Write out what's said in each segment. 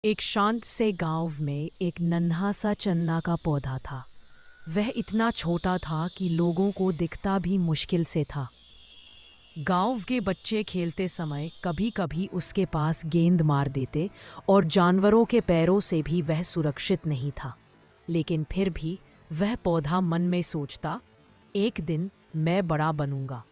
एक शांत से गांव में एक नन्हा सा चन्ना का पौधा था। वह इतना छोटा था कि लोगों को दिखता भी मुश्किल से था। गांव के बच्चे खेलते समय कभी कभी उसके पास गेंद मार देते और जानवरों के पैरों से भी वह सुरक्षित नहीं था। लेकिन फिर भी वह पौधा मन में सोचता, एक दिन मैं बड़ा बनूंगा।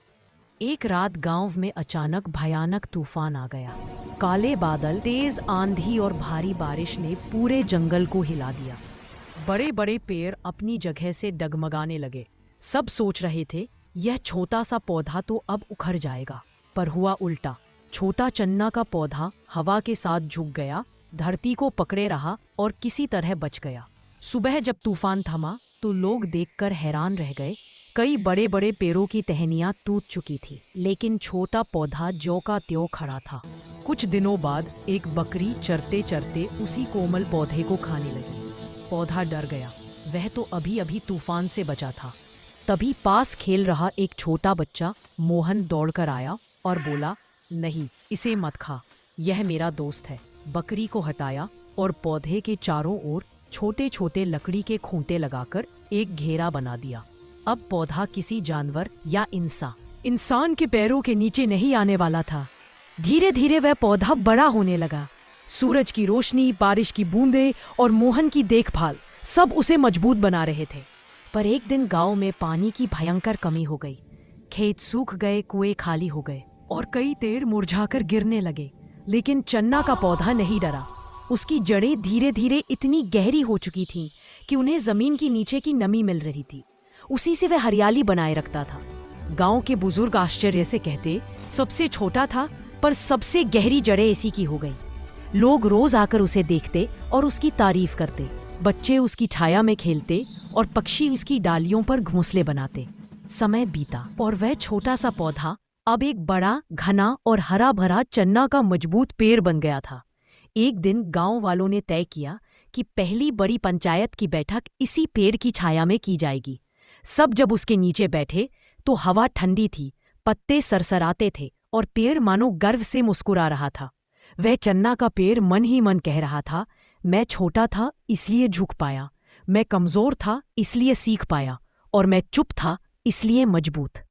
एक रात गांव में अचानक भयानक तूफान आ गया। काले बादल, तेज आंधी और भारी बारिश ने पूरे जंगल को हिला दिया। बड़े बड़े पेड़ अपनी जगह से डगमगाने लगे। सब सोच रहे थे यह छोटा सा पौधा तो अब उखड़ जाएगा, पर हुआ उल्टा। छोटा चन्ना का पौधा हवा के साथ झुक गया, धरती को पकड़े रहा और किसी तरह बच गया। सुबह जब तूफान थमा तो लोग देखकर हैरान रह गए। कई बड़े बड़े पेड़ों की टहनियां टूट चुकी थी, लेकिन छोटा पौधा ज्यों का त्यों खड़ा था। कुछ दिनों बाद एक बकरी चरते चरते उसी कोमल पौधे को खाने लगी। पौधा डर गया, वह तो अभी अभी तूफान से बचा था। तभी पास खेल रहा एक छोटा बच्चा मोहन दौड़कर आया और बोला, नहीं, इसे मत खा, यह मेरा दोस्त है। बकरी को हटाया और पौधे के चारों ओर छोटे छोटे लकड़ी के खूंटे लगाकर एक घेरा बना दिया। अब पौधा किसी जानवर या इंसान के पैरों के नीचे नहीं आने वाला था। धीरे धीरे वह पौधा बड़ा होने लगा। सूरज की रोशनी, बारिश की बूंदें और मोहन की देखभाल सब उसे मजबूत बना रहे थे। पर एक दिन गांव में पानी की भयंकर कमी हो गई। खेत सूख गए, कुएं खाली हो गए और कई पेड़ मुरझाकर गिरने लगे। लेकिन चन्ना का पौधा नहीं डरा। उसकी जड़ें धीरे धीरे इतनी गहरी हो चुकी थीं कि उन्हें जमीन की नीचे की नमी मिल रही थी। उसी से वह हरियाली बनाए रखता था। गांव के बुजुर्ग आश्चर्य से कहते, सबसे छोटा था पर सबसे गहरी जड़ें इसी की हो गई। लोग रोज आकर उसे देखते और उसकी तारीफ करते। बच्चे उसकी छाया में खेलते और पक्षी उसकी डालियों पर घोंसले बनाते। समय बीता और वह छोटा सा पौधा अब एक बड़ा, घना और हरा भरा चन्ना का मजबूत पेड़ बन गया था। एक दिन गांव वालों ने तय किया कि पहली बड़ी पंचायत की बैठक इसी पेड़ की छाया में की जाएगी। सब जब उसके नीचे बैठे तो हवा ठंडी थी, पत्ते सरसराते थे और पेड़ मानो गर्व से मुस्कुरा रहा था। वह चन्ना का पेड़ मन ही मन कह रहा था, मैं छोटा था इसलिए झुक पाया, मैं कमजोर था इसलिए सीख पाया और मैं चुप था इसलिए मजबूत।